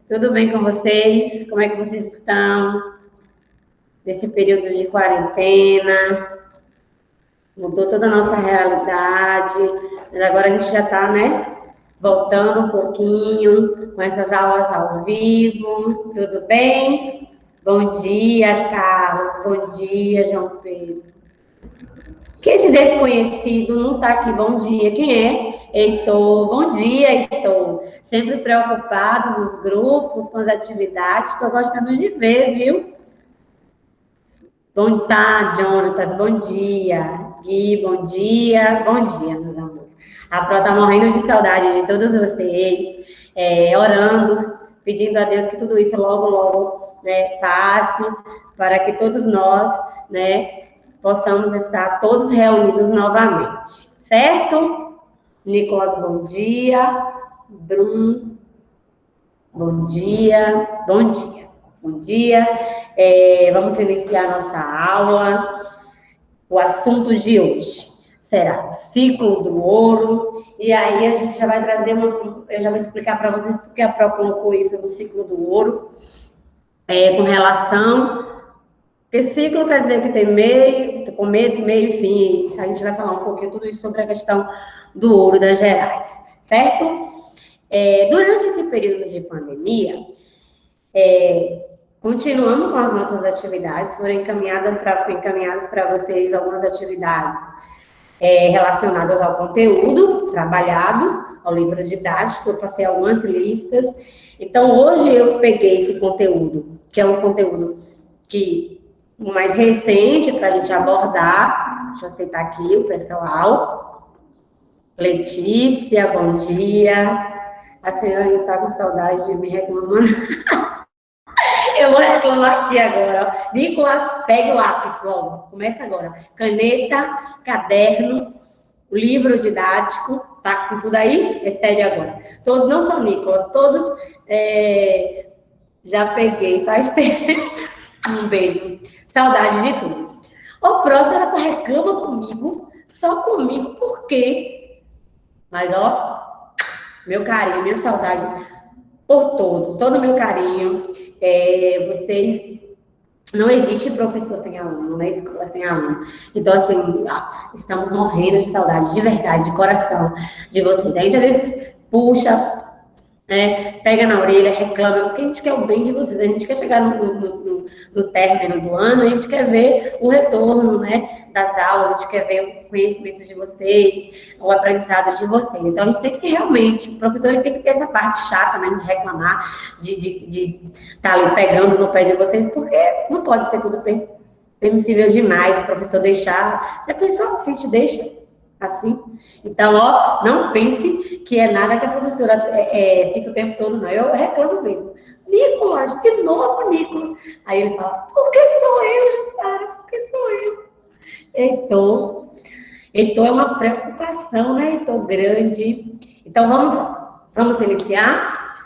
Tudo bem com vocês? Como é que vocês estão nesse período de quarentena? Mudou toda a nossa realidade, mas agora a gente já está, né, voltando um pouquinho com essas aulas ao vivo. Tudo bem? Bom dia, Carlos. Bom dia, João Pedro. Que esse desconhecido não está aqui. Bom dia. Quem é? Heitor. Bom dia, Heitor. Sempre preocupado nos grupos, com as atividades. Estou gostando de ver, viu? Bom dia, Jonatas. Bom dia. Gui, bom dia. Bom dia, meus amores. A Pro está morrendo de saudade de todos vocês. Orando, pedindo a Deus que tudo isso logo, logo, né, passe, para que todos nós, né, possamos estar todos reunidos novamente, certo? Nicolas, bom dia. Bruno, bom dia. Bom dia. Bom dia. Vamos iniciar nossa aula. O assunto de hoje será o ciclo do ouro. E aí a gente já vai trazer eu já vou explicar para vocês porque a Pro colocou isso no ciclo do ouro, com relação. Porque ciclo quer dizer que tem meio, começo, meio e fim. A gente vai falar um pouquinho tudo isso sobre a questão do ouro das Gerais, certo? Durante esse período de pandemia, continuamos com as nossas atividades, foram encaminhadas para vocês algumas atividades relacionadas ao conteúdo trabalhado, ao livro didático, eu passei algumas listas. Então, hoje eu peguei esse conteúdo, que é um conteúdo o mais recente para a gente abordar. Deixa eu aceitar aqui o pessoal. Letícia, bom dia. A senhora está com saudade de me reclamando. Eu vou reclamar aqui agora. Nicolas, pegue o lápis logo. Começa agora. Caneta, caderno, o livro didático. Tá com tudo aí? É sério agora. Todos não são Nicolas, todos já peguei faz tempo. Um beijo. Saudade de tudo. O próximo, ela só reclama comigo, só comigo, por quê? Mas, ó, meu carinho, minha saudade por todos, todo o meu carinho. Vocês, não existe professor sem aluno, na escola sem aluno. Então, assim, estamos morrendo de saudade, de verdade, de coração, de vocês. A gente às vezes puxa, pega na orelha, reclama, porque a gente quer o bem de vocês, a gente quer chegar no término do ano, a gente quer ver o retorno, né, das aulas, a gente quer ver o conhecimento de vocês, o aprendizado de vocês. Então, a gente tem que realmente, o professor tem que ter essa parte chata mesmo de reclamar, de estar ali pegando no pé de vocês, porque não pode ser tudo permissível demais, o professor deixar. Se a pessoa se te deixa assim. Então, ó, não pense que é nada que a professora fica o tempo todo, não. Eu reclamo mesmo. Nicolas, de novo, Nicolas. Aí ele fala, por que sou eu, Jussara? Por que sou eu? Heitor é uma preocupação, né, Heitor? Grande. Então, vamos iniciar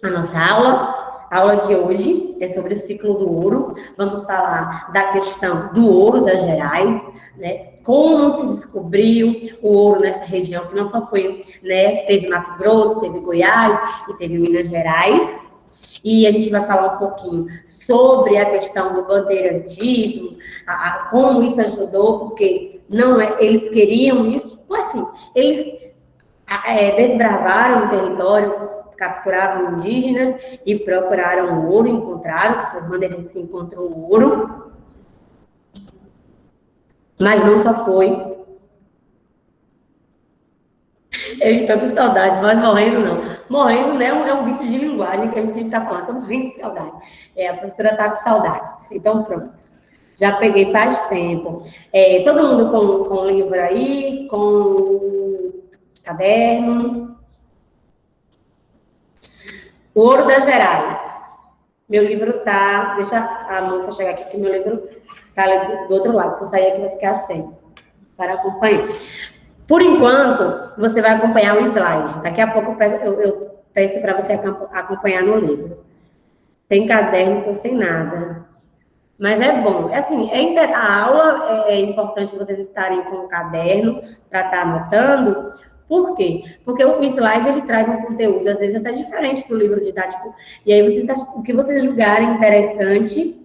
a nossa aula. A aula de hoje é sobre o ciclo do ouro. Vamos falar da questão do ouro das Gerais, né? Como se descobriu o ouro nessa região, que não só foi, né? Teve Mato Grosso, teve Goiás e teve Minas Gerais. E a gente vai falar um pouquinho sobre a questão do bandeirantismo, como isso ajudou, porque eles queriam isso, assim, eles desbravaram o território, capturavam indígenas e procuraram o ouro, encontraram, que foi os bandeirantes que encontrou o ouro. Mas não só foi. Eu estou com saudade, mas morrendo não. Morrendo, né, é um vício de linguagem que a gente sempre está falando. Estou morrendo de saudade. A professora está com saudades. Então, pronto. Já peguei faz tempo. Todo mundo com livro aí, com caderno. O Ouro das Gerais. Meu livro tá... Deixa a moça chegar aqui, que meu livro tá do outro lado. Se eu sair aqui, vai ficar sem. Para acompanhar. Por enquanto, você vai acompanhar o slide. Daqui a pouco eu peço para você acompanhar no livro. Tem caderno, estou sem nada. Mas é bom. Assim, a aula é importante vocês estarem com o caderno para estar anotando, Por quê? Porque o slide ele traz um conteúdo, às vezes, até diferente do livro didático. E aí, o que vocês julgarem interessante,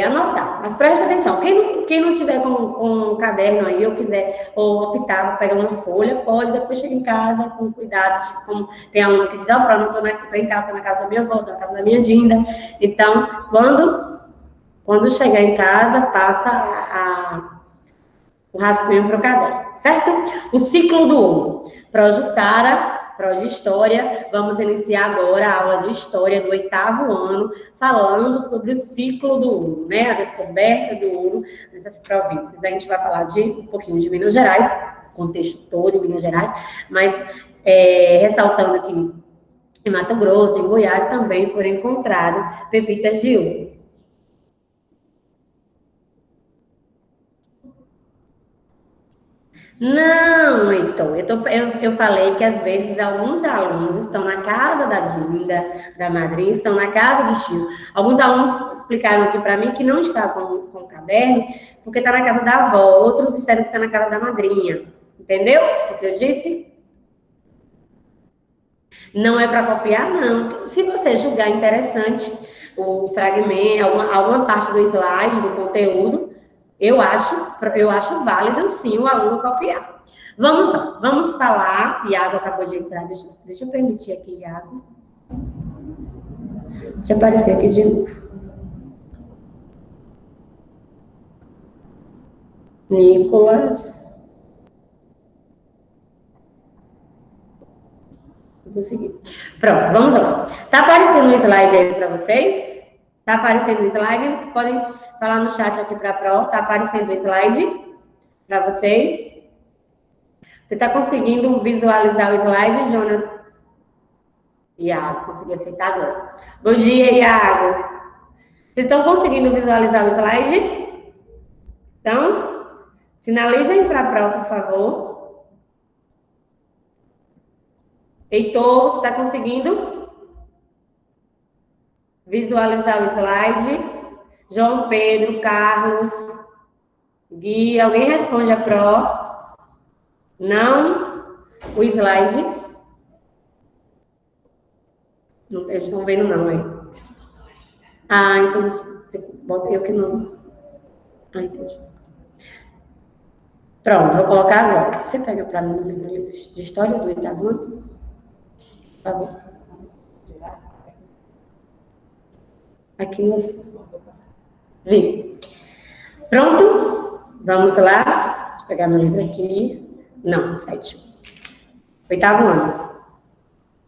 anotar. Mas preste atenção, quem não tiver com um caderno aí, ou quiser, ou optar por pegar uma folha, pode, depois chegar em casa com cuidado, tipo, como tem aluno que diz, não tô em casa, tô na casa da minha avó, tô na casa da minha Dinda. Então, quando chegar em casa, passa o rascunho para o caderno, certo? O ciclo do ouro. Projussara, Proje História, vamos iniciar agora a aula de História do 8º ano, falando sobre o ciclo do ouro, né? A descoberta do ouro nessas províncias. A gente vai falar um pouquinho de Minas Gerais, contexto todo em Minas Gerais, mas ressaltando que em Mato Grosso, em Goiás, também foram encontradas pepitas de ouro. Não, então, eu falei que às vezes alguns alunos estão na casa da Dinda, da madrinha, estão na casa do tio. Alguns alunos explicaram aqui para mim que não está com o caderno, porque está na casa da avó. Outros disseram que está na casa da madrinha. Entendeu o que eu disse? Não é para copiar, não. Se você julgar interessante o fragmento, alguma parte do slide, do conteúdo, eu acho válido, sim, o aluno copiar. Vamos lá, vamos falar. Iago acabou de entrar, deixa eu permitir aqui, Iago. Deixa eu aparecer aqui de novo. Nicolas. Não consegui. Pronto, vamos lá. Tá aparecendo o slide aí para vocês? Tá aparecendo o slide? Vocês podem falar no chat aqui para a Pro. Tá aparecendo o slide para vocês? Você está conseguindo visualizar o slide, Jonathan? Iago, consegui aceitar agora. Bom dia, Iago. Vocês estão conseguindo visualizar o slide? Então, sinalizem para a Pro, por favor. Heitor, você está conseguindo visualizar o slide? João Pedro, Carlos, Gui, alguém responde a Pro? Não? O slide? Não, eles estão vendo não, hein? Ah, entendi. Eu que não... Ah, entendi. Pronto, vou colocar agora. Você pega para mim o livro de história do 8º ano? Por favor. Aqui no... Vi. Pronto? Vamos lá. Deixa eu pegar meu livro aqui. Não, 7. 8º ano.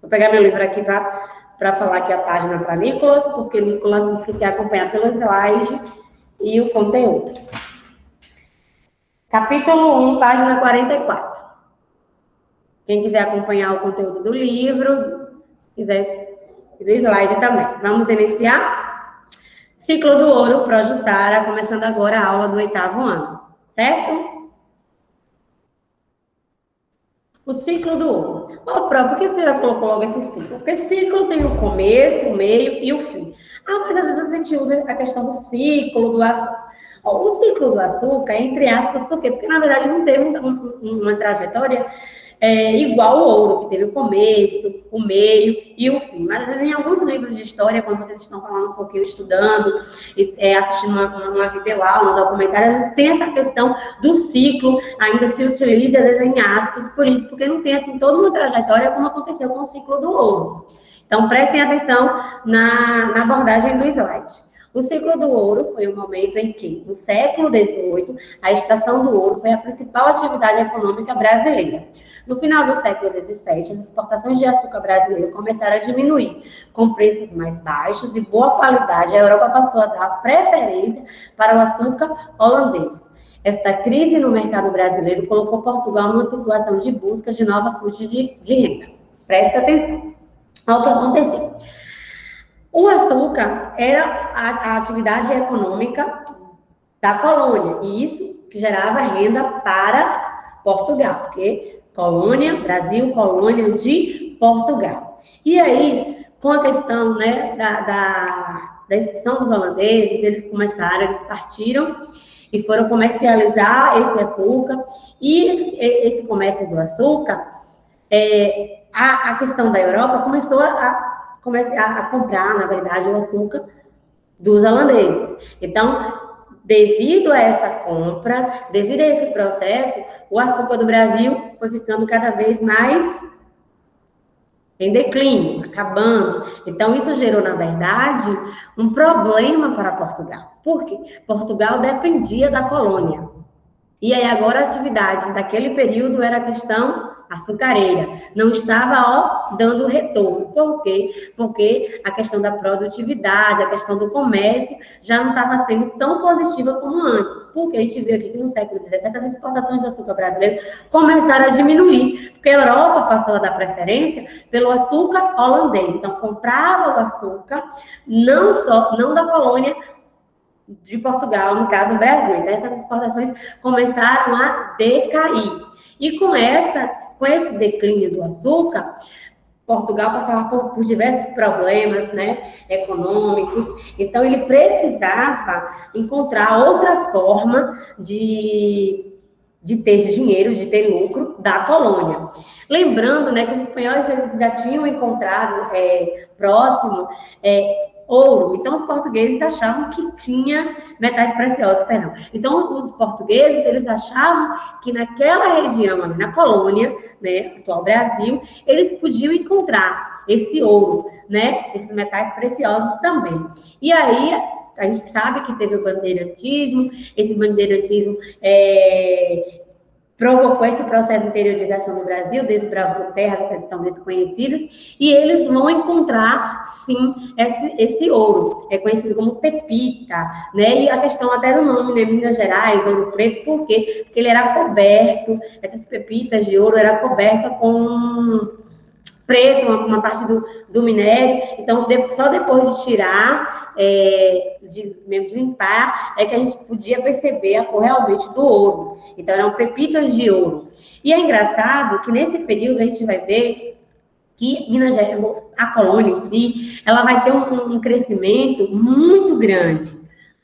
Vou pegar meu livro aqui para falar aqui a página para Nicolas, porque Nicolas disse que quer acompanhar pelo slide e o conteúdo. Capítulo 1, página 44. Quem quiser acompanhar o conteúdo do livro, quiser e do slide também. Vamos iniciar? Ciclo do ouro, Projussara, começando agora a aula do 8º ano, certo? O ciclo do ouro. Por que você já colocou logo esse ciclo? Porque ciclo tem o começo, o meio e o fim. Mas às vezes a gente usa a questão do ciclo do açúcar. O ciclo do açúcar é entre aspas, por quê? Porque na verdade não teve uma trajetória igual ao ouro, que teve o começo, o meio e o fim. Mas às vezes, em alguns livros de história, quando vocês estão falando um pouquinho, estudando, assistindo uma videoaula, um documentário, às vezes tem essa questão do ciclo, ainda se utiliza, às vezes, em aspas, por isso, porque não tem, assim, toda uma trajetória como aconteceu com o ciclo do ouro. Então, prestem atenção na abordagem do slide. O ciclo do ouro foi o momento em que, no século XVIII, a extração do ouro foi a principal atividade econômica brasileira. No final do século XVII, as exportações de açúcar brasileiro começaram a diminuir. Com preços mais baixos e boa qualidade, a Europa passou a dar preferência para o açúcar holandês. Esta crise no mercado brasileiro colocou Portugal numa situação de busca de novas fontes de renda. Preste atenção ao que aconteceu. O açúcar era a atividade econômica da colônia, e isso que gerava renda para Portugal, porque colônia, Brasil, colônia de Portugal. E aí, com a questão, né, da expulsão dos holandeses, eles partiram e foram comercializar esse açúcar. E esse comércio do açúcar, a questão da Europa começou a comprar, na verdade, o açúcar dos holandeses. Então, devido a essa compra, devido a esse processo, o açúcar do Brasil foi ficando cada vez mais em declínio, acabando. Então, isso gerou, na verdade, um problema para Portugal. Por quê? Portugal dependia da colônia. E aí, agora, a atividade daquele período era a questão açucareira. Não estava, dando retorno. Por quê? Porque a questão da produtividade, a questão do comércio, já não estava sendo tão positiva como antes. Porque a gente viu aqui que no século XVII, as exportações de açúcar brasileiro começaram a diminuir. Porque a Europa passou a dar preferência pelo açúcar holandês. Então, comprava o açúcar, não da colônia de Portugal, no caso o Brasil. Então, essas exportações começaram a decair. E com esse declínio do açúcar, Portugal passava por diversos problemas, né, econômicos. Então, ele precisava encontrar outra forma de ter dinheiro, de ter lucro da colônia. Lembrando, né, que os espanhóis eles já tinham encontrado próximo ouro. Então, os portugueses achavam que tinha metais preciosos, perdão. Então, os portugueses, eles achavam que naquela região, ali na colônia, né, atual Brasil, eles podiam encontrar esse ouro, né, esses metais preciosos também. E aí, a gente sabe que teve o bandeirantismo, esse bandeirantismo provocou esse processo de interiorização do Brasil, desbravou terras que estão desconhecidas, e eles vão encontrar, sim, esse ouro, é conhecido como pepita, né? E a questão até do nome, né? Minas Gerais, ouro preto, por quê? Porque ele era coberto, essas pepitas de ouro era coberta com preto, uma parte do minério. Então, só depois de tirar, de limpar, é que a gente podia perceber a cor realmente do ouro. Então, eram pepitas de ouro. E é engraçado que nesse período a gente vai ver que Minas Gerais, a colônia em si, ela vai ter um crescimento muito grande.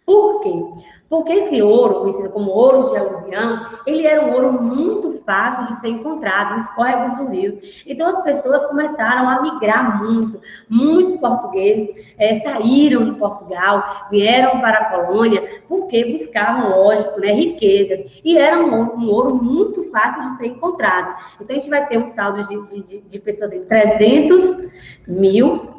Por quê? Porque esse ouro, conhecido como ouro de aluvião, ele era um ouro muito fácil de ser encontrado nos córregos dos rios. Então, as pessoas começaram a migrar muito. Muitos portugueses saíram de Portugal, vieram para a colônia, porque buscavam, lógico, né, riquezas. E era um ouro muito fácil de ser encontrado. Então, a gente vai ter um saldo de pessoas em 300 mil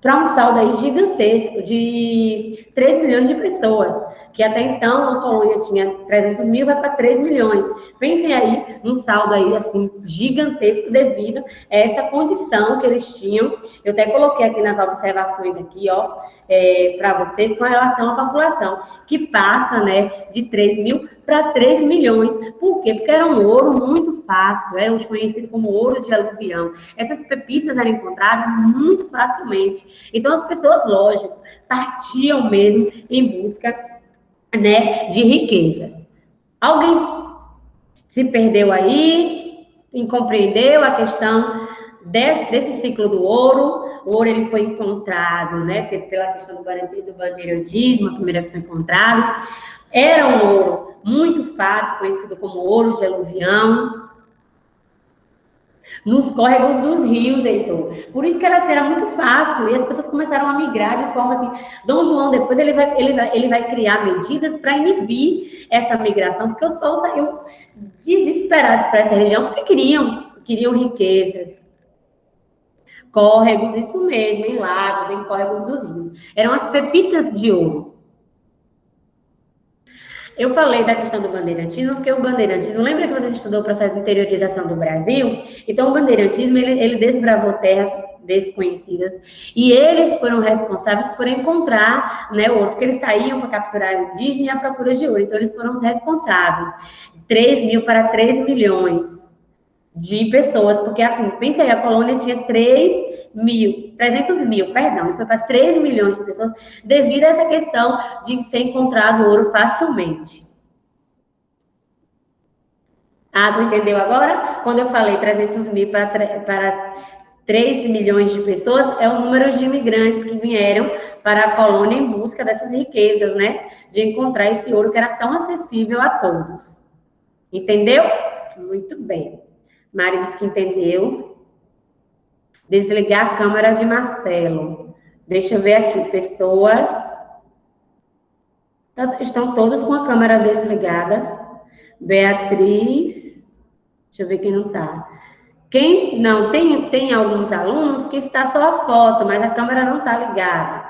para um saldo aí gigantesco de 3 milhões de pessoas, que até então a colônia tinha 300 mil, vai para 3 milhões. Pensem aí num saldo aí, assim, gigantesco devido a essa condição que eles tinham. Eu até coloquei aqui nas observações aqui, ó, para vocês, com relação à população, que passa, né, de 3 mil para 3 milhões. Por quê? Porque era um ouro muito fácil, era conhecido como ouro de aluvião. Essas pepitas eram encontradas muito facilmente. Então, as pessoas, lógico, partiam mesmo em busca, né, de riquezas. Alguém se perdeu aí, incompreendeu a questão desse ciclo do ouro? O ouro ele foi encontrado, né, pela questão do bandeirantismo, a primeira que foi encontrado. Era um ouro muito fácil, conhecido como ouro de aluvião, nos córregos dos rios, Heitor. Por isso que era muito fácil, e as pessoas começaram a migrar de forma assim. Dom João, depois, ele vai criar medidas para inibir essa migração, porque os povos saíram desesperados para essa região, porque queriam riquezas. Córregos, isso mesmo, em lagos, em córregos dos rios. Eram as pepitas de ouro. Eu falei da questão do bandeirantismo, porque o bandeirantismo, lembra que você estudou o processo de interiorização do Brasil? Então, o bandeirantismo, ele desbravou terras desconhecidas, e eles foram responsáveis por encontrar, né, ouro, porque eles saíam para capturar indígena e à procura de ouro, então eles foram os responsáveis. 3 mil para 3 milhões de pessoas, porque assim, pensa aí, a colônia tinha 300 mil, perdão, isso foi para 3 milhões de pessoas, devido a essa questão de ser encontrado ouro facilmente. Ah, tu entendeu agora? Quando eu falei 300 mil para 3 milhões de pessoas é o número de imigrantes que vieram para a colônia em busca dessas riquezas, né? De encontrar esse ouro que era tão acessível a todos. Entendeu? Muito bem. Mari disse que entendeu. Desligar a câmera de Marcelo. Deixa eu ver aqui. Pessoas. Estão todos com a câmera desligada. Beatriz. Deixa eu ver quem não está. Quem não, tem alguns alunos que está só a foto, mas a câmera não está ligada.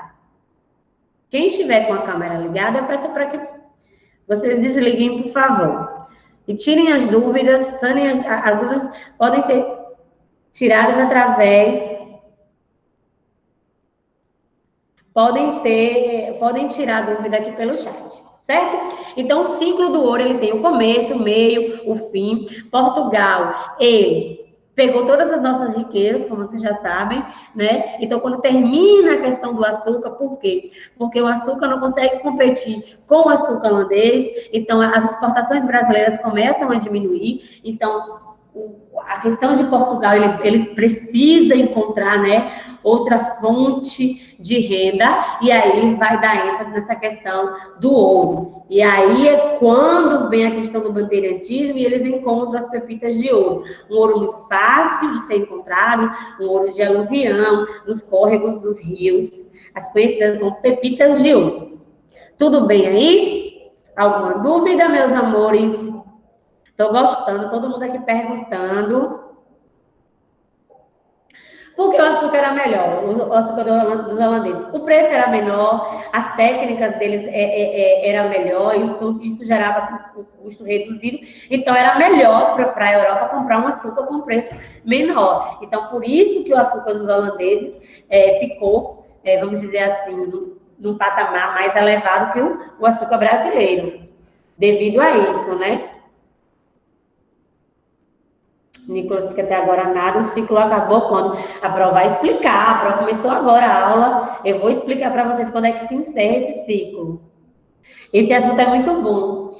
Quem estiver com a câmera ligada, eu peço para que vocês desliguem, por favor. E tirem as dúvidas, sanem as dúvidas podem ser tiradas através... Podem tirar a dúvida aqui pelo chat, certo? Então, o ciclo do ouro, ele tem o começo, o meio, o fim. Portugal, ele pegou todas as nossas riquezas, como vocês já sabem, né? Então, quando termina a questão do açúcar, por quê? Porque o açúcar não consegue competir com o açúcar holandês, então as exportações brasileiras começam a diminuir. Então, a questão de Portugal, ele precisa encontrar, né, outra fonte de renda, e aí vai dar ênfase nessa questão do ouro. E aí é quando vem a questão do bandeirantismo e eles encontram as pepitas de ouro. Um ouro muito fácil de ser encontrado, um ouro de aluvião, nos córregos dos rios, as conhecidas como pepitas de ouro. Tudo bem aí? Alguma dúvida, meus amores? Estou gostando, todo mundo aqui perguntando. Porque o açúcar era melhor, o açúcar dos holandeses. O preço era menor, as técnicas deles eram melhor, e isso gerava um custo reduzido. Então, era melhor para a Europa comprar um açúcar com preço menor. Então, por isso que o açúcar dos holandeses ficou, vamos dizer assim, num patamar mais elevado que o açúcar brasileiro. Devido a isso, né? Nicolas disse que até agora nada, o ciclo acabou quando? A prova vai explicar, a prova começou agora a aula, eu vou explicar para vocês quando é que se encerra esse ciclo. Esse assunto é muito bom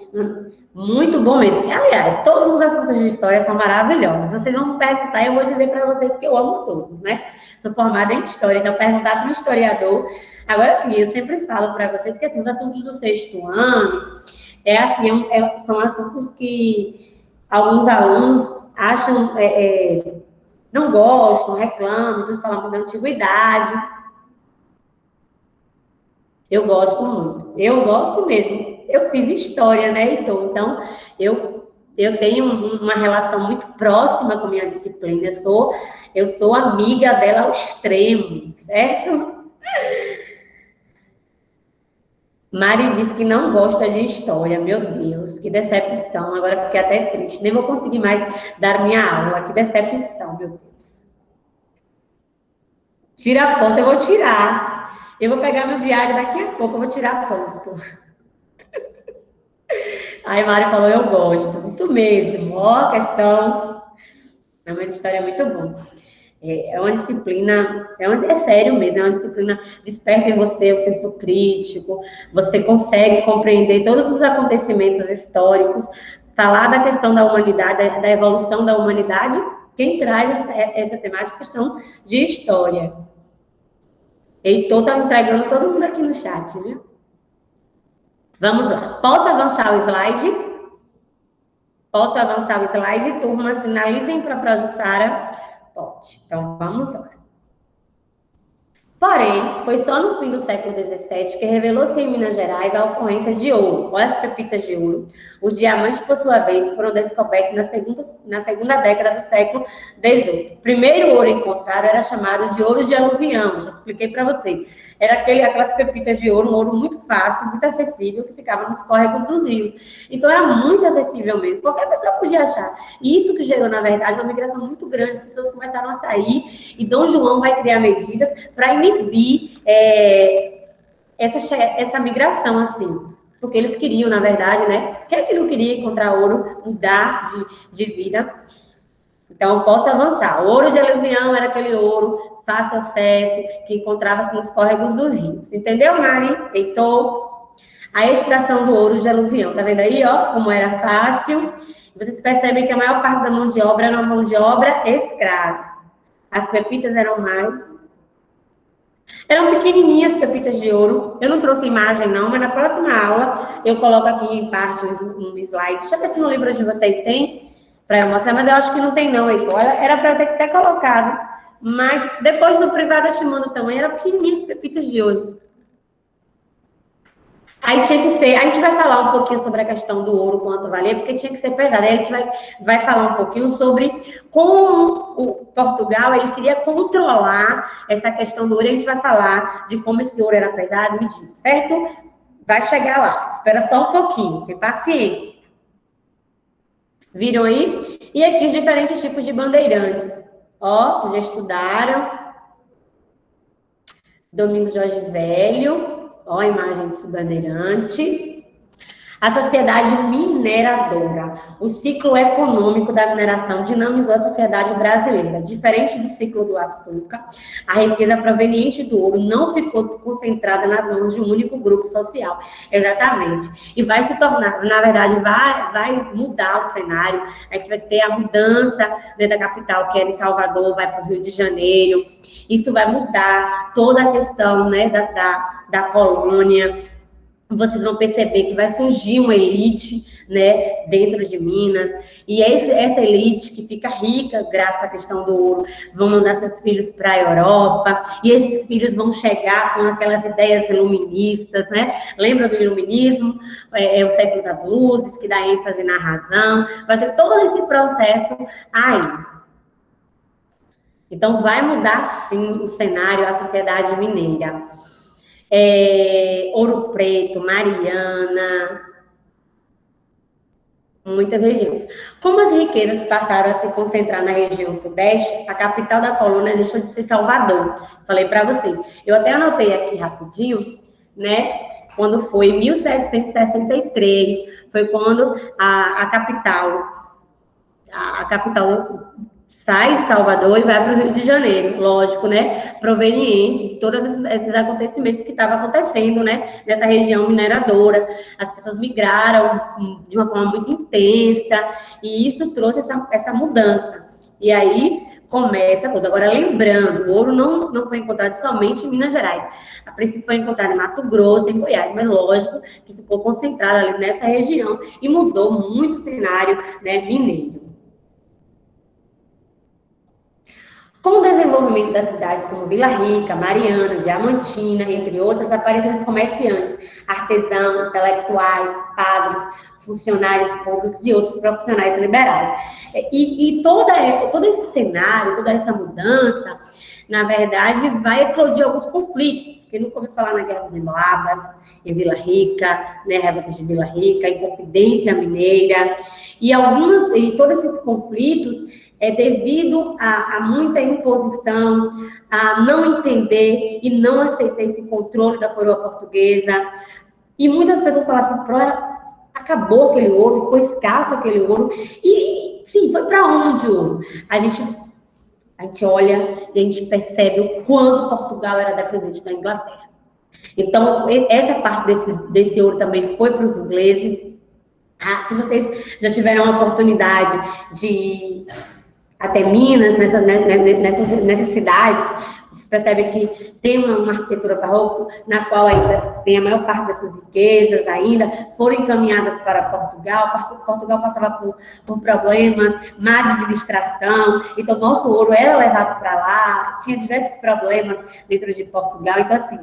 mesmo. Aliás, todos os assuntos de história são maravilhosos. Vocês vão me perguntar, eu vou dizer para vocês que eu amo todos, né? Sou formada em história, então perguntar para um historiador. Agora sim, eu sempre falo para vocês que assim, os assuntos do 6º ano, são assuntos que alguns alunos acham, não gostam, reclamam, tudo falando da antiguidade. Eu gosto muito, eu gosto mesmo. Eu fiz história, né, Heitor? Então, eu tenho uma relação muito próxima com minha disciplina. Eu sou amiga dela ao extremo, certo? Mari disse que não gosta de história. Meu Deus, que decepção. Agora fiquei até triste. Nem vou conseguir mais dar minha aula. Que decepção, meu Deus. Tira ponto, eu vou tirar. Eu vou pegar meu diário daqui a pouco, eu vou tirar ponto. Aí Mari falou, eu gosto. Isso mesmo. Ó, questão. É uma história muito boa. É uma disciplina, é sério mesmo, é uma disciplina que desperta em você o senso crítico, você consegue compreender todos os acontecimentos históricos, falar da questão da humanidade, da evolução da humanidade. Quem traz essa temática, questão de história. Heitor está entregando todo mundo aqui no chat, viu? Vamos lá. Posso avançar o slide? Posso avançar o slide, turma? Sinalizem para a Projussara. Pode. Então, vamos lá. Porém, foi só no fim do século XVII que revelou-se em Minas Gerais a ocorrência de ouro, ou as pepitas de ouro. Os diamantes, por sua vez, foram descobertos na segunda década do século XVIII. O primeiro ouro encontrado era chamado de ouro de aluvião, já expliquei para vocês. Era aquelas pepitas de ouro, um ouro muito fácil, muito acessível, que ficava nos córregos dos rios. Então, era muito acessível mesmo, qualquer pessoa podia achar. E isso que gerou, na verdade, uma migração muito grande, as pessoas começaram a sair, e Dom João vai criar medidas para inibir essa migração, assim. Porque eles queriam, na verdade, né? Quem é que não queria encontrar ouro, mudar de vida? Então, posso avançar. O ouro de aluvião era aquele ouro fácil acesso, que encontrava-se nos córregos dos rios. Entendeu, Mari? Heitor? A extração do ouro de aluvião. Tá vendo aí, ó, como era fácil? Vocês percebem que a maior parte da mão de obra era uma mão de obra escrava. As pepitas eram mais... Eram pequenininhas pepitas de ouro. Eu não trouxe imagem, não, mas na próxima aula eu coloco aqui em parte um slide. Deixa eu ver se no livro de vocês tem para eu mostrar, mas eu acho que não tem, não, Heitor. Era para eu ter colocado. Mas depois no privado eu te mando também. Eram pequenininhas pepitas de ouro. Aí tinha que ser, a gente vai falar um pouquinho sobre a questão do ouro, quanto valia, porque tinha que ser pesado. Aí a gente vai falar um pouquinho sobre como o Portugal, ele queria controlar essa questão do ouro, e a gente vai falar de como esse ouro era pesado e medido, certo? Vai chegar lá, espera só um pouquinho, tem paciência. Viram aí? E aqui os diferentes tipos de bandeirantes. Ó, vocês já estudaram. Domingos Jorge Velho. Ó, a imagem desse bandeirante. A sociedade mineradora. O ciclo econômico da mineração dinamizou a sociedade brasileira. Diferente do ciclo do açúcar, a riqueza proveniente do ouro não ficou concentrada nas mãos de um único grupo social. Exatamente. E vai se tornar, na verdade, vai mudar o cenário. A gente vai ter a mudança da capital, que era em Salvador, vai para o Rio de Janeiro. Isso vai mudar toda a questão, né, da colônia. Vocês vão perceber que vai surgir uma elite, né, dentro de Minas, e essa elite que fica rica graças à questão do ouro, vão mandar seus filhos para a Europa, e esses filhos vão chegar com aquelas ideias iluministas, né? Lembra do iluminismo? É o século das luzes, que dá ênfase na razão, vai ter todo esse processo aí. Então, vai mudar, sim, o cenário, a sociedade mineira. Ouro Preto, Mariana, muitas regiões. Como as riquezas passaram a se concentrar na região sudeste, a capital da colônia deixou de ser Salvador. Falei para vocês. Eu até anotei aqui rapidinho, né? Quando foi 1763, foi quando a capital sai de Salvador e vai para o Rio de Janeiro, lógico, né? Proveniente de todos esses acontecimentos que estavam acontecendo, né? Nessa região mineradora. As pessoas migraram de uma forma muito intensa e isso trouxe essa mudança. E aí começa tudo. Agora, lembrando, o ouro não foi encontrado somente em Minas Gerais. A princípio foi encontrado em Mato Grosso, em Goiás, mas lógico que ficou concentrado ali nessa região e mudou muito o cenário, né, mineiro. Com o desenvolvimento das cidades como Vila Rica, Mariana, Diamantina, entre outras, apareceram os comerciantes, artesãos, intelectuais, padres, funcionários públicos e outros profissionais liberais. E todo esse cenário, toda essa mudança, na verdade, vai eclodir alguns conflitos. Quem nunca ouviu falar na Guerra dos Emboabas, em Vila Rica, né, revoltas de Vila Rica, Inconfidência Mineira, e todos esses conflitos devido a muita imposição, a não entender e não aceitar esse controle da coroa portuguesa. E muitas pessoas falavam assim, acabou aquele ouro, ficou escasso aquele ouro. E, sim, foi para onde o ouro? A gente olha e a gente percebe o quanto Portugal era dependente da Inglaterra. Então, essa parte desse ouro também foi para os ingleses. Se vocês já tiveram a oportunidade de até Minas, nessas cidades, vocês percebem que tem uma arquitetura barroca, na qual ainda tem a maior parte dessas riquezas ainda, foram encaminhadas para Portugal. Portugal passava por problemas, má administração, então nosso ouro era levado para lá, tinha diversos problemas dentro de Portugal. Então, assim,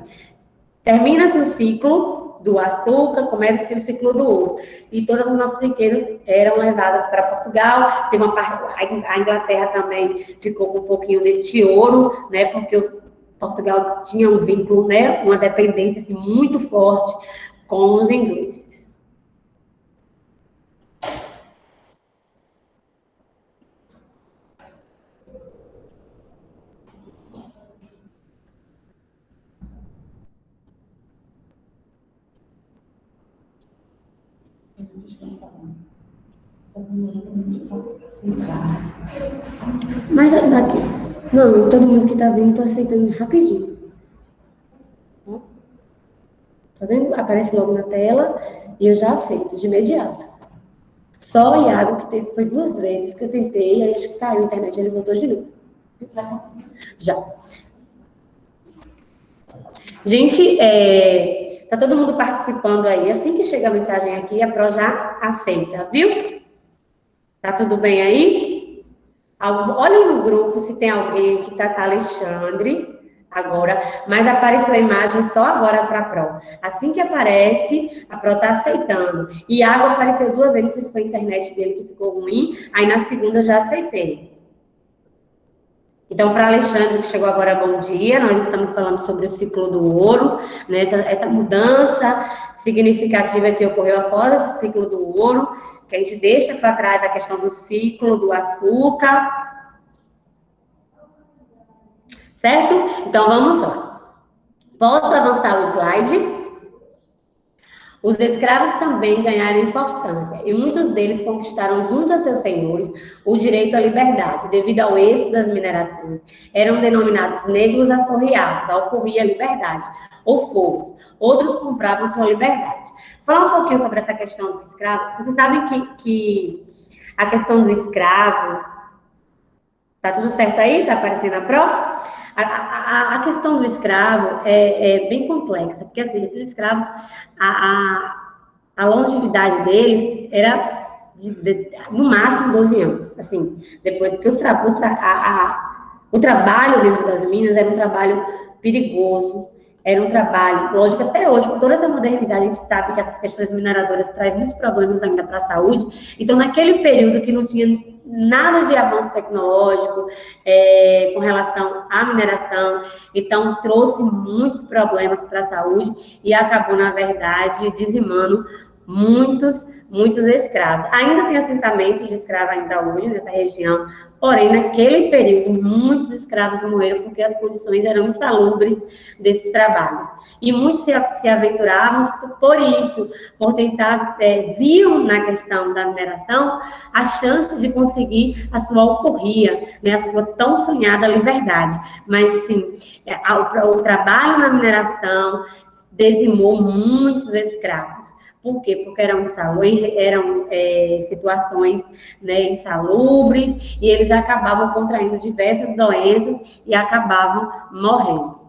termina-se o ciclo do açúcar, começa-se o ciclo do ouro. E todas as nossas riquezas eram levadas para Portugal. Tem uma parte, a Inglaterra também ficou com um pouquinho deste ouro, né? Porque Portugal tinha um vínculo, né? Uma dependência assim, muito forte com os ingleses. Mas daqui. Não, todo mundo que tá vindo, tô aceitando rapidinho. Tá vendo? Aparece logo na tela e eu já aceito de imediato. Só o Iago, que foi 2 vezes que eu tentei, aí acho que caiu a internet, ele voltou de novo. Já. Gente, tá todo mundo participando aí. Assim que chega a mensagem aqui, a Pro já aceita, viu? Tá tudo bem aí? Olhem no grupo se tem alguém que tá Alexandre agora, mas apareceu a imagem só agora para a Pro. Assim que aparece, a Pro tá aceitando. E Iago apareceu 2 vezes, não sei se foi a internet dele que ficou ruim, aí na segunda eu já aceitei. Então, para Alexandre, que chegou agora, bom dia. Nós estamos falando sobre o ciclo do ouro, né? Essa mudança significativa que ocorreu após esse ciclo do ouro, que a gente deixa para trás a questão do ciclo do açúcar. Certo? Então, vamos lá. Posso avançar o slide? Os escravos também ganharam importância, e muitos deles conquistaram junto a seus senhores o direito à liberdade, devido ao êxito das minerações. Eram denominados negros alforriados, alforria, liberdade, ou fogos. Outros compravam sua liberdade. Falar um pouquinho sobre essa questão do escravo. Vocês sabem que a questão do escravo... Tá tudo certo aí? Tá aparecendo a Pro? A questão do escravo é bem complexa, porque assim, esses escravos, a longevidade deles era no máximo 12 anos, assim, depois, porque o trabalho dentro das minas era um trabalho perigoso, era um trabalho, lógico, até hoje, com toda essa modernidade, a gente sabe que essas questões mineradoras trazem muitos problemas ainda para a saúde, então naquele período que não tinha nada de avanço tecnológico com relação à mineração, então trouxe muitos problemas para a saúde e acabou, na verdade, dizimando muitos escravos. Ainda tem assentamentos de escravos ainda hoje nessa região, porém, naquele período, muitos escravos morreram porque as condições eram insalubres desses trabalhos. E muitos se aventuravam por isso, por tentar, viam na questão da mineração a chance de conseguir a sua alforria, né, a sua tão sonhada liberdade. Mas, sim, o trabalho na mineração dizimou muitos escravos. Por quê? Porque eram situações, né, insalubres, e eles acabavam contraindo diversas doenças e acabavam morrendo.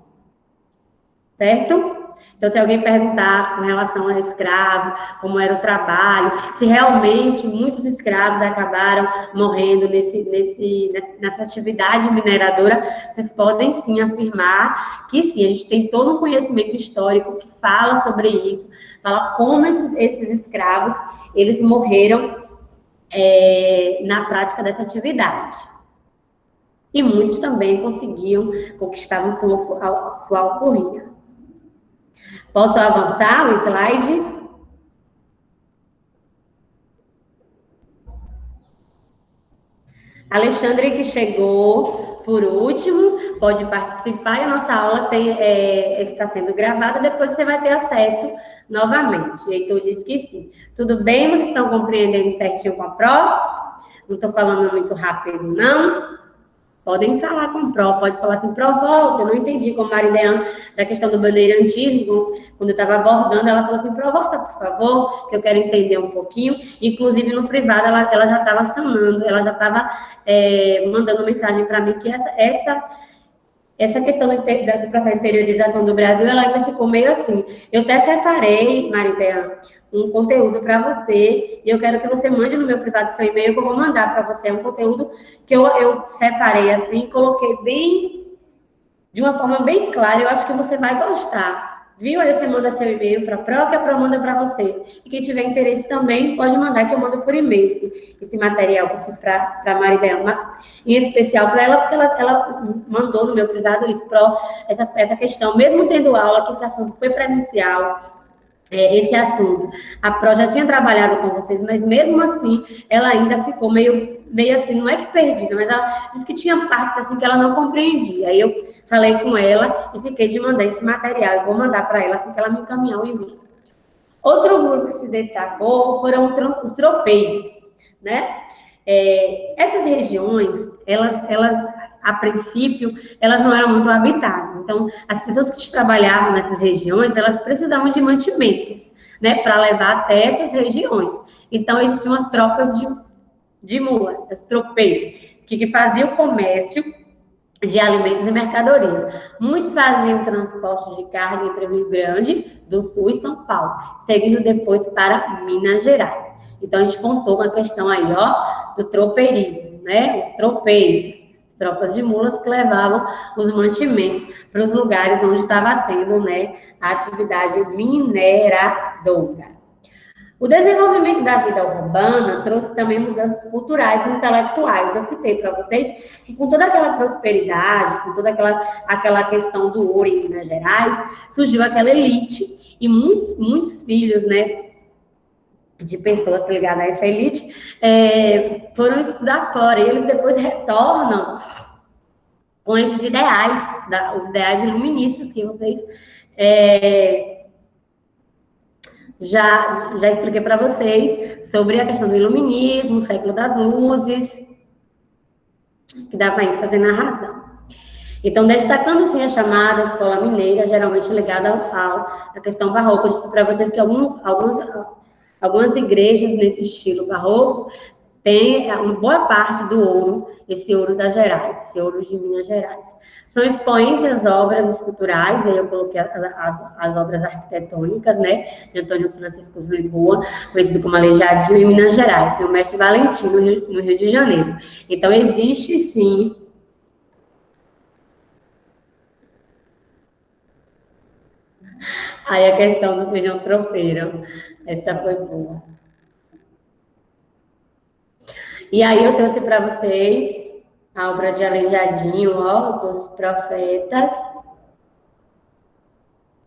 Certo? Então, se alguém perguntar com relação ao escravo, como era o trabalho, se realmente muitos escravos acabaram morrendo nessa atividade mineradora, vocês podem sim afirmar que sim, a gente tem todo um conhecimento histórico que fala sobre isso, fala como esses escravos, eles morreram na prática dessa atividade. E muitos também conquistavam sua alforria. Posso avançar o slide? Alexandre, que chegou por último, pode participar, e a nossa aula está sendo gravada, depois você vai ter acesso novamente. Heitor disse que sim. Tudo bem? Vocês estão compreendendo certinho com a Pro? Não estou falando muito rápido, não? Podem falar com o Pro, pode falar assim, Pro, volta, eu não entendi, como Marideane, da questão do bandeirantismo, quando eu estava abordando, ela falou assim, Pro, volta, por favor, que eu quero entender um pouquinho. Inclusive, no privado, ela já estava sanando, ela já estava mandando mensagem para mim que essa questão do processo de interiorização do Brasil, ela ainda ficou meio assim. Eu até separei, Marideane, um conteúdo para você, e eu quero que você mande no meu privado seu e-mail, que eu vou mandar para você. É um conteúdo que eu separei assim, coloquei de uma forma bem clara, eu acho que você vai gostar, viu? Aí você manda seu e-mail para a Pro, que a Pro manda para vocês. E quem tiver interesse também, pode mandar, que eu mando por e-mail esse material que eu fiz para a Marideane, em especial para ela, porque ela mandou no meu privado isso, Pro, essa questão, mesmo tendo aula, que esse assunto foi presencial, esse assunto. A Pro já tinha trabalhado com vocês, mas mesmo assim, ela ainda ficou meio assim, não é que perdida, mas ela disse que tinha partes assim que ela não compreendia. Aí eu falei com ela e fiquei de mandar esse material. Eu vou mandar para ela assim que ela me encaminhar o e-mail. Outro grupo que se destacou foram os tropeiros, né? Essas regiões, elas a princípio, elas não eram muito habitadas. Então, as pessoas que trabalhavam nessas regiões, elas precisavam de mantimentos, né, para levar até essas regiões. Então, existiam as trocas de mula, as tropeiros, que faziam o comércio de alimentos e mercadorias. Muitos faziam transporte de carga entre o Rio Grande do Sul e São Paulo, seguindo depois para Minas Gerais. Então, a gente contou uma questão aí, ó, do tropeirismo, né? Os tropeiros, tropas de mulas que levavam os mantimentos para os lugares onde estava tendo, né, a atividade mineradora. O desenvolvimento da vida urbana trouxe também mudanças culturais e intelectuais. Eu citei para vocês que com toda aquela prosperidade, com toda aquela questão do ouro em Minas Gerais, surgiu aquela elite e muitos filhos, né, de pessoas ligadas a essa elite, foram estudar fora. E eles depois retornam com esses ideais, os ideais iluministas que vocês já expliquei para vocês sobre a questão do iluminismo, o século das luzes, que dá para ir fazendo a razão. Então, destacando sim a chamada escola mineira, geralmente ligada à questão barroco. Eu disse para vocês que algumas igrejas nesse estilo barroco tem uma boa parte do ouro, esse ouro das Gerais, esse ouro de Minas Gerais. São expoentes as obras esculturais, aí eu coloquei as obras arquitetônicas, né, de Antônio Francisco Lisboa, conhecido como Aleijadinho, em Minas Gerais, e o mestre Valentino, no Rio de Janeiro. Então, existe, sim, aí a questão do feijão tropeiro, essa foi boa. E aí eu trouxe para vocês a obra de Aleijadinho, ó, dos profetas.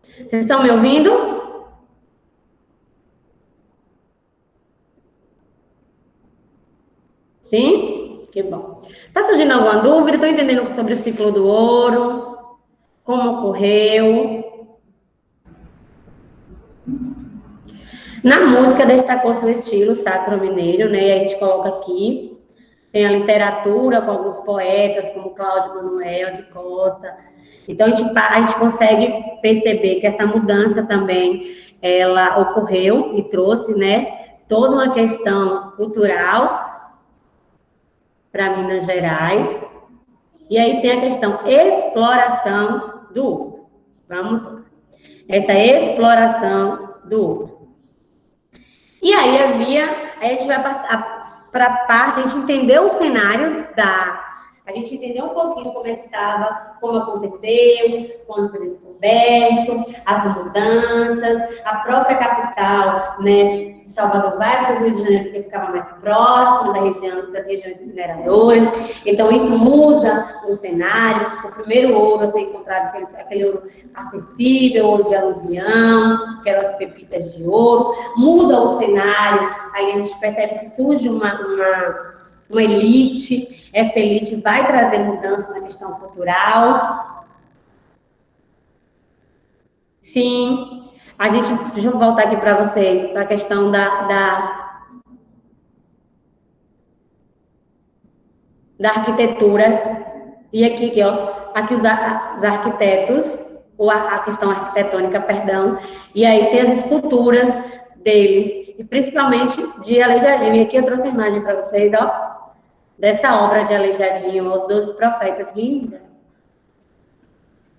Vocês estão me ouvindo? Sim? Que bom. Está surgindo alguma dúvida? Estão entendendo sobre o ciclo do ouro? Como ocorreu? Na música destacou-se o estilo sacro mineiro, né? E a gente coloca aqui. Tem a literatura com alguns poetas, como Cláudio Manuel de Costa. Então, a gente consegue perceber que essa mudança também, ela ocorreu e trouxe, né, toda uma questão cultural para Minas Gerais. E aí tem a questão exploração do ouro. Vamos lá. Essa exploração do ouro. E aí a gente vai para a parte, a gente entendeu o cenário a gente entendeu um pouquinho como é que estava, como aconteceu, quando foi descoberto, as mudanças, a própria capital, né, de Salvador vai para o Rio de Janeiro, porque ficava mais próximo das regiões mineradoras. Então, isso muda o cenário. O primeiro ouro a ser encontrado, aquele ouro acessível, ouro de aluvião, que eram as pepitas de ouro, muda o cenário. Aí a gente percebe que surge uma elite. Essa elite vai trazer mudança na questão cultural. Sim, deixa eu voltar aqui para vocês, para a questão da arquitetura. E aqui, ó, aqui os arquitetos, ou a questão arquitetônica, perdão, e aí tem as esculturas deles, e principalmente de Aleijadinho. E aqui eu trouxe a imagem para vocês, ó, dessa obra de Aleijadinho, Os 12 Profetas, linda.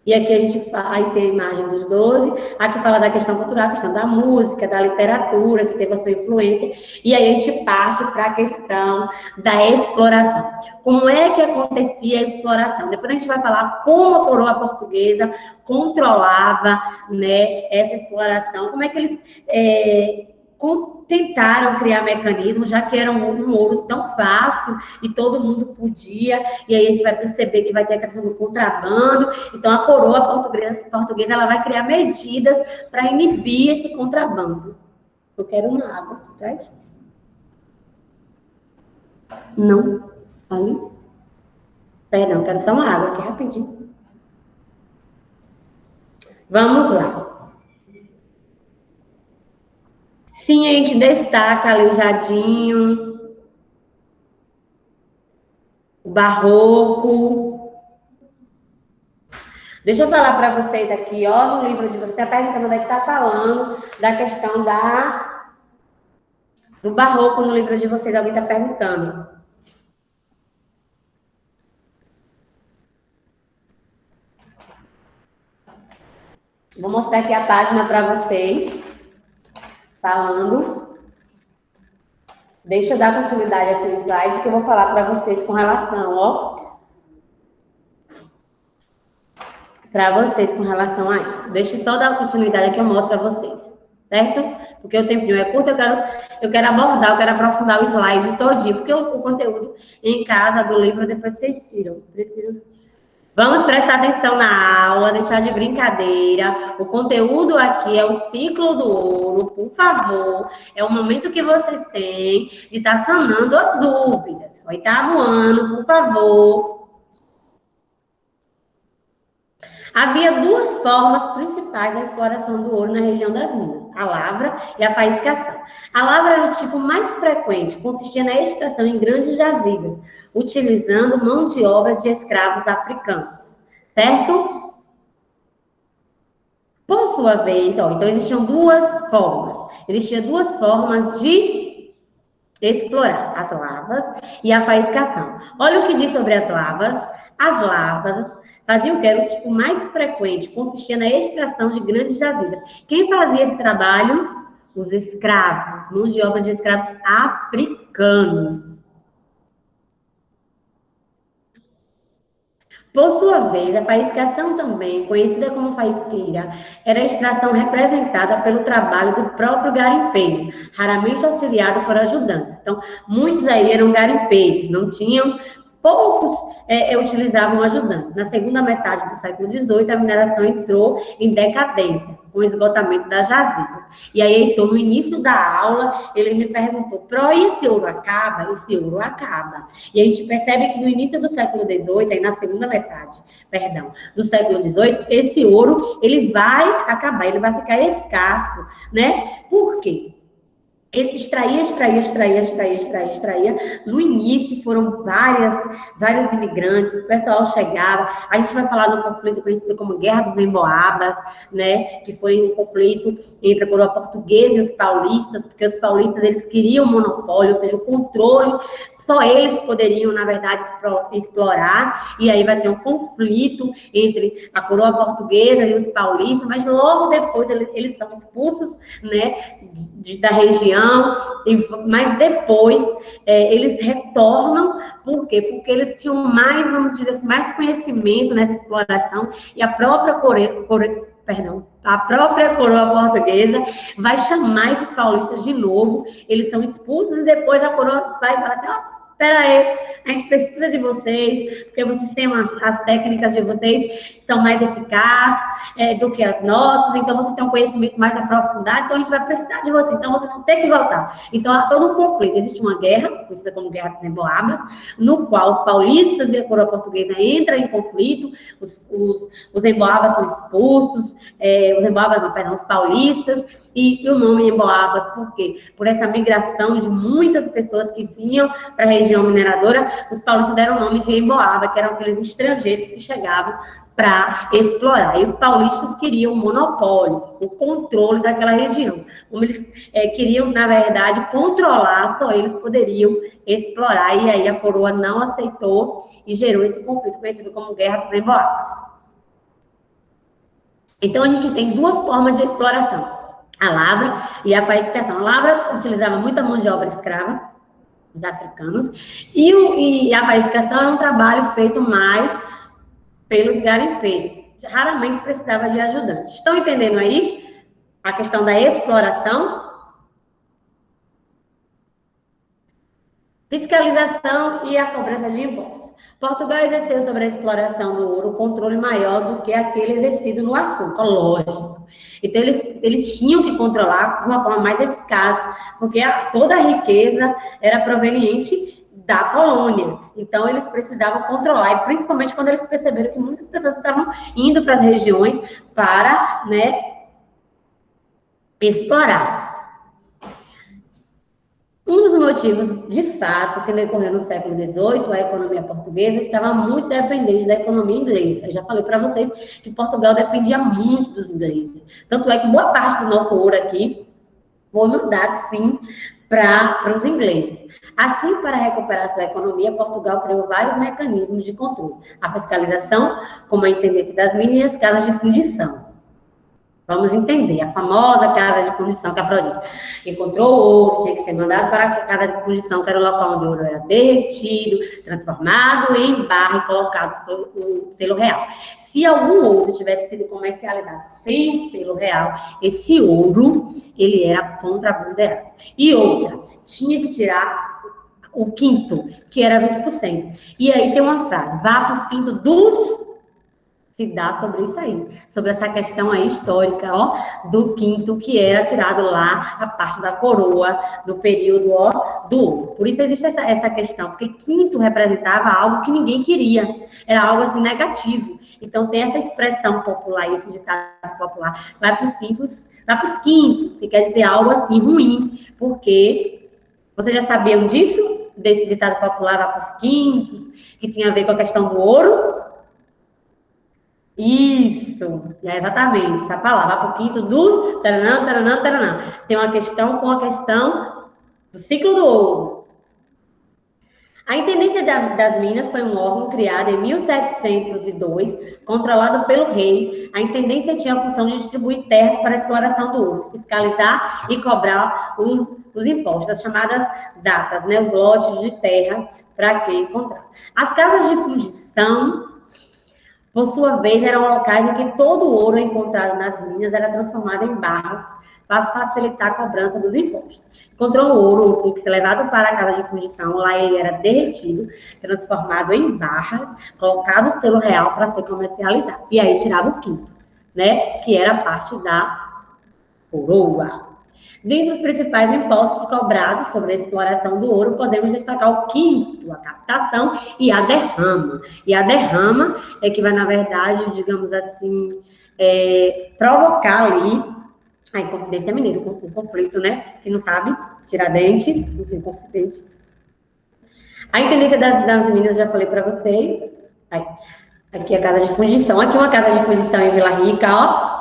E aqui aí tem a imagem dos 12, aqui fala da questão cultural, a questão da música, da literatura, que teve a sua influência, e aí a gente parte para a questão da exploração. Como é que acontecia a exploração? Depois a gente vai falar como a coroa portuguesa controlava, né, essa exploração, como é que eles tentaram criar mecanismos, já que era um ouro tão fácil e todo mundo podia, e aí a gente vai perceber que vai ter a questão do contrabando. Então, a coroa portuguesa ela vai criar medidas para inibir esse contrabando. Eu quero uma água, traz? Não. Ali? Perdão, quero só uma água aqui, rapidinho. Vamos lá. Sim, a gente destaca Aleijadinho, o barroco. Deixa eu falar para vocês aqui, ó, no livro de vocês, está perguntando onde é que está falando da questão do barroco no livro de vocês, alguém está perguntando. Vou mostrar aqui a página para vocês, falando. Deixa eu dar continuidade aqui no slide que eu vou falar para vocês com relação, ó. Para vocês com relação a isso. Deixa eu só dar continuidade aqui, eu mostro para vocês, certo? Porque o tempinho é curto, eu quero abordar, eu quero aprofundar o slide todinho, porque o conteúdo em casa do livro depois vocês tiram. Vamos prestar atenção na aula, deixar de brincadeira. O conteúdo aqui é o ciclo do ouro, por favor. É o momento que vocês têm de estar sanando as dúvidas. Oitavo ano, por favor. Havia duas formas principais da exploração do ouro na região das minas, a lavra e a faiscação. A lavra era o tipo mais frequente, consistia na extração em grandes jazidas, utilizando mão de obra de escravos africanos, certo? Por sua vez, ó, então existiam duas formas. Existiam duas formas de explorar as lavas e a faiscação. Olha o que diz sobre as lavas. As lavas faziam o que era o tipo mais frequente, consistia na extração de grandes jazidas. Quem fazia esse trabalho? Os escravos, mão de obra de escravos africanos. Por sua vez, a faiscação também, conhecida como faisqueira, era a extração representada pelo trabalho do próprio garimpeiro, raramente auxiliado por ajudantes. Então, muitos aí eram garimpeiros, não tinham, poucos utilizavam ajudantes. Na segunda metade do século XVIII, a mineração entrou em decadência, com o esgotamento das jazidas. E aí, Heitor, no início da aula, ele me perguntou, Pro, e esse ouro acaba? Esse ouro acaba. E a gente percebe que no início do século XVIII, aí na segunda metade, do século XVIII, esse ouro, ele vai acabar, ele vai ficar escasso, né? Por quê? Ele extraía. No início foram vários imigrantes, o pessoal chegava. A gente vai falar do conflito conhecido como Guerra dos Emboabas, né? Que foi um conflito entre a coroa portuguesa e os paulistas, porque os paulistas eles queriam monopólio, ou seja, o controle. Só eles poderiam, na verdade, explorar, e aí vai ter um conflito entre a coroa portuguesa e os paulistas, mas logo depois eles são expulsos, né, da região, mas depois eles retornam, por quê? Porque eles tinham mais, vamos dizer assim, mais conhecimento nessa exploração, e a própria a própria coroa portuguesa vai chamar esses paulistas de novo, eles são expulsos e depois a coroa vai falar assim, ó, espera aí, a gente precisa de vocês, porque vocês têm as técnicas de vocês são mais eficazes do que as nossas, então vocês têm um conhecimento mais aprofundado, então a gente vai precisar de vocês, então vocês vão ter que voltar. Então há todo um conflito, existe uma guerra, conhecida como Guerra dos Emboabas, no qual os paulistas e a coroa portuguesa entram em conflito, os emboabas são expulsos, os paulistas, e o nome Emboabas, por quê? Por essa migração de muitas pessoas que vinham para a região mineradora, os paulistas deram o nome de Emboaba, que eram aqueles estrangeiros que chegavam para explorar. E os paulistas queriam o monopólio, o controle daquela região. Como eles queriam, na verdade, controlar, só eles poderiam explorar. E aí a coroa não aceitou e gerou esse conflito conhecido como Guerra dos Emboabas. Então, a gente tem duas formas de exploração. A lavra e a faiscação. A lavra utilizava muita mão de obra escrava, os africanos, e a faiscação era um trabalho feito mais pelos garimpeiros. Raramente precisava de ajudantes. Estão entendendo aí a questão da exploração? Fiscalização e a cobrança de impostos. Portugal exerceu sobre a exploração do ouro um controle maior do que aquele exercido no açúcar, lógico. Então, eles tinham que controlar de uma forma mais eficaz, porque toda a riqueza era proveniente da colônia. Então, eles precisavam controlar, e principalmente quando eles perceberam que muitas pessoas estavam indo para as regiões para, né, explorar. Um dos motivos, de fato, que decorreu no século XVIII, a economia portuguesa estava muito dependente da economia inglesa. Eu já falei para vocês que Portugal dependia muito dos ingleses. Tanto é que boa parte do nosso ouro aqui foi mandado, sim, para os ingleses. Assim, para recuperar sua economia, Portugal criou vários mecanismos de controle. A fiscalização, como a intendência das minas e as casas de fundição. Vamos entender. A famosa casa de fundição que a Pro disse. Encontrou o ouro, tinha que ser mandado para a casa de fundição, que era o local onde o ouro era derretido, transformado em barra e colocado sob o selo real. Se algum ouro tivesse sido comercializado sem o selo real, esse ouro, ele era contrabandeado. E outra, tinha que tirar o quinto, que era 20%. E aí tem uma frase, vá para os quintos dos... Se dá sobre isso aí, sobre essa questão aí histórica, ó, do quinto, que era tirado lá a parte da coroa, do período, ó, do ouro. Por isso existe essa questão, porque quinto representava algo que ninguém queria, era algo assim negativo. Então tem essa expressão popular, esse ditado popular, vai para os quintos, que quer dizer algo assim ruim, porque vocês já sabiam disso? Desse ditado popular, vai para os quintos, que tinha a ver com a questão do ouro? Isso, exatamente, essa palavra, para o quinto dos taranã, taranã, taranã. Tem uma questão com a questão do ciclo do ouro. A Intendência das Minas foi um órgão criado em 1702, controlado pelo rei. A Intendência tinha a função de distribuir terras para a exploração do ouro, fiscalizar e cobrar os impostos, as chamadas datas, né, os lotes de terra para quem encontrar. As casas de fundição, por sua vez, eram locais em que todo o ouro encontrado nas minas era transformado em barras para facilitar a cobrança dos impostos. Encontrou o ouro, tinha que ser levado para a casa de fundição, lá ele era derretido, transformado em barras, colocado o selo real para ser comercializado. E aí tirava o quinto, né, que era parte da coroa. Dentre os principais impostos cobrados sobre a exploração do ouro, podemos destacar o quinto, a captação e a derrama. E a derrama é que vai, na verdade, digamos assim, provocar ali a Inconfidência Mineira, o conflito, né? Quem não sabe, Tiradentes, os Inconfidentes. A Intendência das Minas, já falei para vocês. Aqui a casa de fundição. Aqui uma casa de fundição em Vila Rica, ó.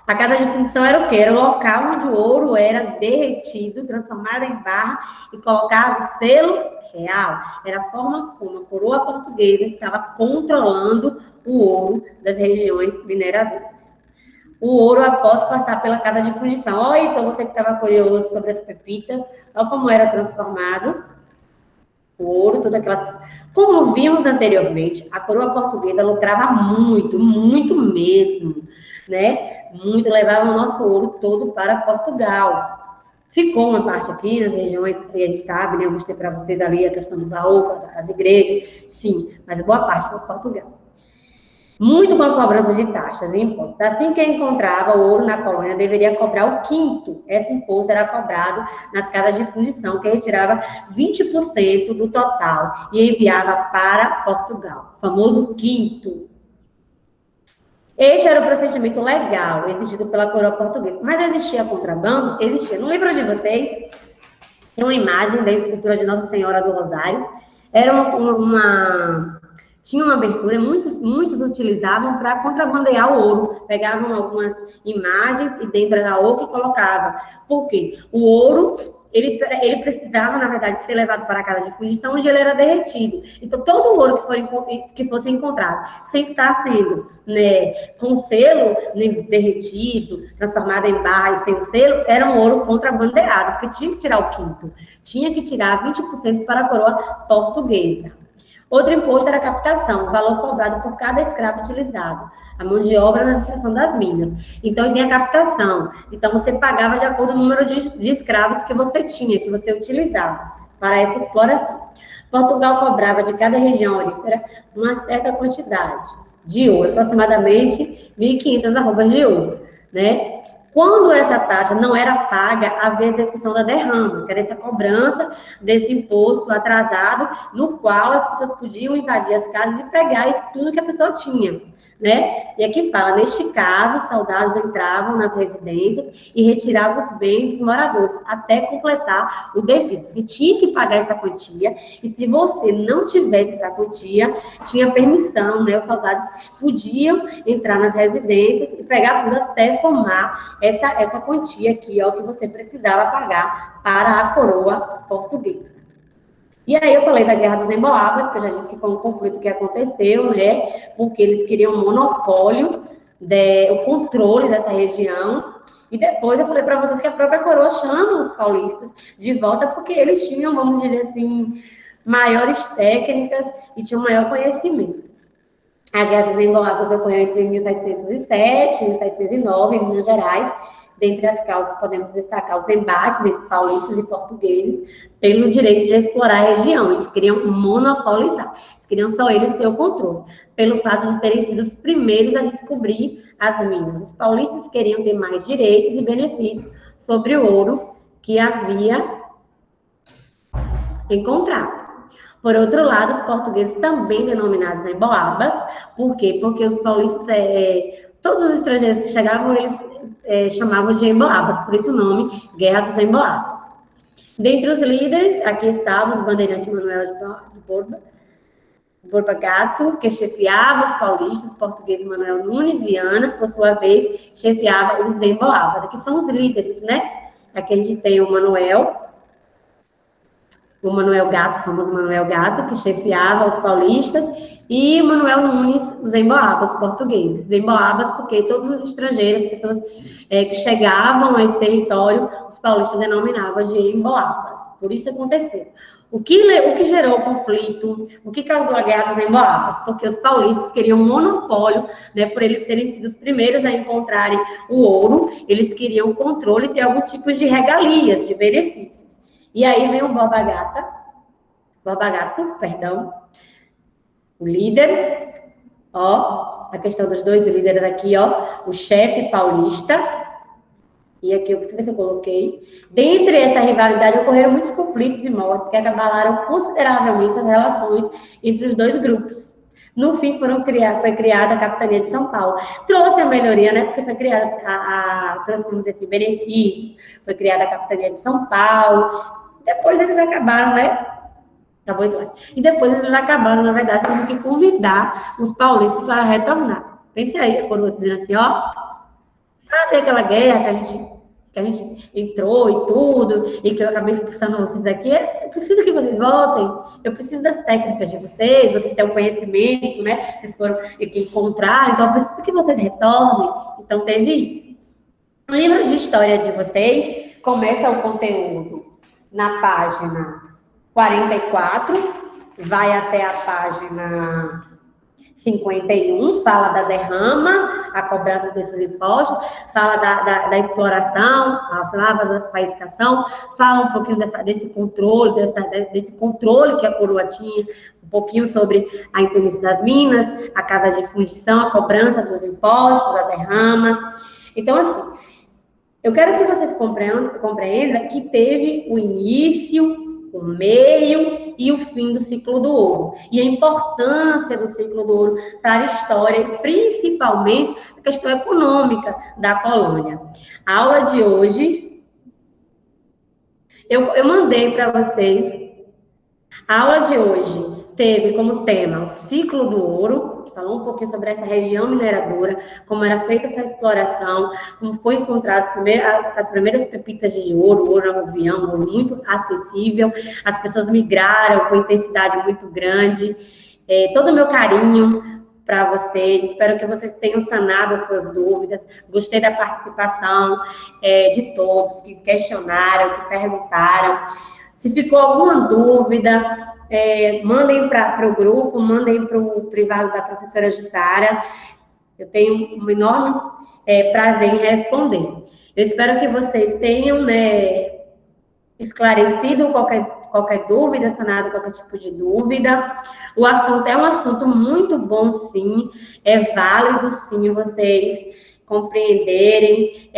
A casa de fundição era o quê? Era o local onde o ouro era derretido, transformado em barra e colocado selo real. Era a forma como a coroa portuguesa estava controlando o ouro das regiões mineradoras. O ouro após passar pela casa de fundição. Olha, então você que estava curioso sobre as pepitas, olha como era transformado o ouro, todas aquelas... Como vimos anteriormente, a coroa portuguesa lucrava muito, muito mesmo, né? Muito, levava o nosso ouro todo para Portugal. Ficou uma parte aqui nas regiões, que a gente sabe, né? Eu mostrei para vocês ali a questão do baú, das igrejas, sim, mas boa parte foi Portugal. Muito com a cobrança de taxas e impostos. Assim que encontrava o ouro na colônia, deveria cobrar o quinto. Esse imposto era cobrado nas casas de fundição, que retirava 20% do total e enviava para Portugal. O famoso quinto. Este era o procedimento legal exigido pela coroa portuguesa. Mas existia contrabando? Existia. No livro de vocês, tem uma imagem da escultura de Nossa Senhora do Rosário. Era tinha uma abertura, muitos utilizavam para contrabandear o ouro. Pegavam algumas imagens e dentro era ouro que colocavam. Por quê? O ouro, ele precisava, na verdade, ser levado para a casa de fundição, onde ele era derretido. Então, todo o ouro que fosse encontrado, sem estar sendo, né, com selo, né, derretido, transformado em barra e sem o selo, era um ouro contrabandeado, porque tinha que tirar o quinto. Tinha que tirar 20% para a coroa portuguesa. Outro imposto era a captação, o valor cobrado por cada escravo utilizado, a mão de obra na extração das minas. Então, tem a captação. Então, você pagava de acordo com o número de escravos que você tinha, que você utilizava para essa exploração. Portugal cobrava de cada região aurífera uma certa quantidade de ouro, aproximadamente 1.500 arrobas de ouro, né? Quando essa taxa não era paga, havia execução da derrama, que era essa cobrança desse imposto atrasado, no qual as pessoas podiam invadir as casas e pegar tudo que a pessoa tinha, né? E aqui fala, neste caso, os soldados entravam nas residências e retiravam os bens dos moradores, até completar o devido. Você tinha que pagar essa quantia, e se você não tivesse essa quantia, tinha permissão, né? Os soldados podiam entrar nas residências e pegar tudo até somar essa quantia aqui, ó, que você precisava pagar para a coroa portuguesa. E aí eu falei da Guerra dos Emboabas, que eu já disse que foi um conflito que aconteceu, né, porque eles queriam monopólio o controle dessa região. E depois eu falei para vocês que a própria coroa chama os paulistas de volta porque eles tinham, vamos dizer assim, maiores técnicas e tinham maior conhecimento. A Guerra dos Emboabas ocorreu entre 1707 e 1709, em Minas Gerais. Dentre as causas, podemos destacar os embates entre paulistas e portugueses pelo direito de explorar a região. Eles queriam monopolizar, eles queriam só eles ter o controle, pelo fato de terem sido os primeiros a descobrir as minas. Os paulistas queriam ter mais direitos e benefícios sobre o ouro que havia encontrado. Por outro lado, os portugueses também denominados emboabas. Por quê? Porque os paulistas, todos os estrangeiros que chegavam, eles chamavam de emboabas, por isso o nome Guerra dos Emboabas. Dentre os líderes, aqui estavam os bandeirantes Manuel de Borba Gato, que chefiava os paulistas, os portugueses Manuel Nunes Viana, por sua vez, chefiava os emboabas. Aqui são os líderes, né? Aqui a gente tem o Manuel Gato, famoso Manuel Gato, que chefiava os paulistas, e o Manuel Nunes, os emboabas, os portugueses. Os emboabas, porque todos os estrangeiros, as pessoas que chegavam a esse território, os paulistas denominavam de emboabas. Por isso aconteceu. O que gerou o conflito, o que causou a guerra dos emboabas? Porque os paulistas queriam um monopólio, né, por eles terem sido os primeiros a encontrarem o ouro, eles queriam o controle e ter alguns tipos de regalias, de benefícios. E aí vem o Borba Gato, o líder, ó, a questão dos dois líderes aqui, ó, o chefe paulista, e aqui eu ver se eu coloquei. Dentre esta rivalidade ocorreram muitos conflitos e mortes que acabaram consideravelmente as relações entre os dois grupos. No fim, foi criada a capitania de São Paulo. Trouxe a melhoria, né? Porque foi criada transformação de benefícios, foi criada a capitania de São Paulo. Depois eles acabaram, né? E depois eles acabaram, na verdade, tendo que convidar os paulistas para retornar. Pense aí, a coroa dizendo assim, ó, sabe aquela guerra que a gente entrou e tudo, e que eu acabei expulsando vocês daqui? Eu preciso que vocês voltem, eu preciso das técnicas de vocês têm o conhecimento, né? Vocês foram que encontraram, então eu preciso que vocês retornem. Então teve isso. O livro de história de vocês começa o conteúdo na página 44, vai até a página 51, fala da derrama, a cobrança desses impostos, fala da exploração, fala da pacificação, fala um pouquinho desse controle que a coroa tinha, um pouquinho sobre a interesse das minas, a casa de fundição, a cobrança dos impostos, a derrama. Então, assim, eu quero que vocês compreendam que teve o início, o meio e o fim do ciclo do ouro. E a importância do ciclo do ouro para a história, e principalmente a questão econômica da colônia. A aula de hoje, eu mandei para vocês. A aula de hoje teve como tema o ciclo do ouro, falou um pouquinho sobre essa região mineradora, como era feita essa exploração, como foi encontrado as primeiras pepitas de ouro, ouro aluvião, ouro muito acessível, as pessoas migraram com intensidade muito grande. Todo o meu carinho para vocês, espero que vocês tenham sanado as suas dúvidas, gostei da participação de todos que questionaram, que perguntaram. Se ficou alguma dúvida, mandem para o grupo, mandem para o privado da professora Jussara. Eu tenho um enorme prazer em responder. Eu espero que vocês tenham, né, esclarecido qualquer dúvida, sanado qualquer tipo de dúvida. O assunto é um assunto muito bom, sim. É válido, sim, vocês compreenderem,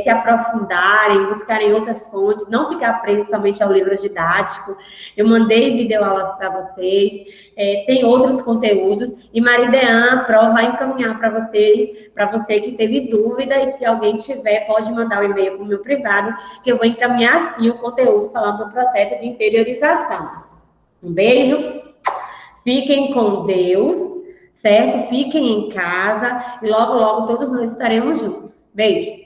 se aprofundarem, buscarem outras fontes, não ficar preso somente ao livro didático. Eu mandei videoaulas para vocês, tem outros conteúdos, e Maridean Pro vai encaminhar para vocês, para você que teve dúvida, e se alguém tiver, pode mandar um e-mail para o meu privado, que eu vou encaminhar, sim, o conteúdo falando do processo de interiorização. Um beijo, fiquem com Deus, certo? Fiquem em casa e logo, logo todos nós estaremos juntos. Beijo.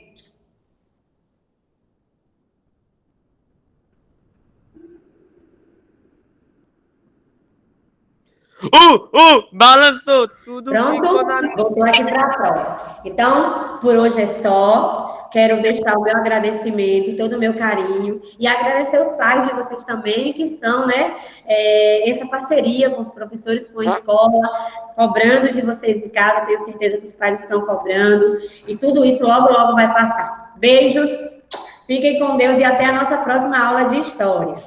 Balançou tudo. Pronto? Voltou aqui para a prova. Então, por hoje é só. Quero deixar o meu agradecimento, todo o meu carinho e agradecer os pais de vocês também que estão, né, essa parceria com os professores, com a escola, cobrando de vocês em casa. Tenho certeza que os pais estão cobrando e tudo isso logo, logo vai passar. Beijos, fiquem com Deus e até a nossa próxima aula de história.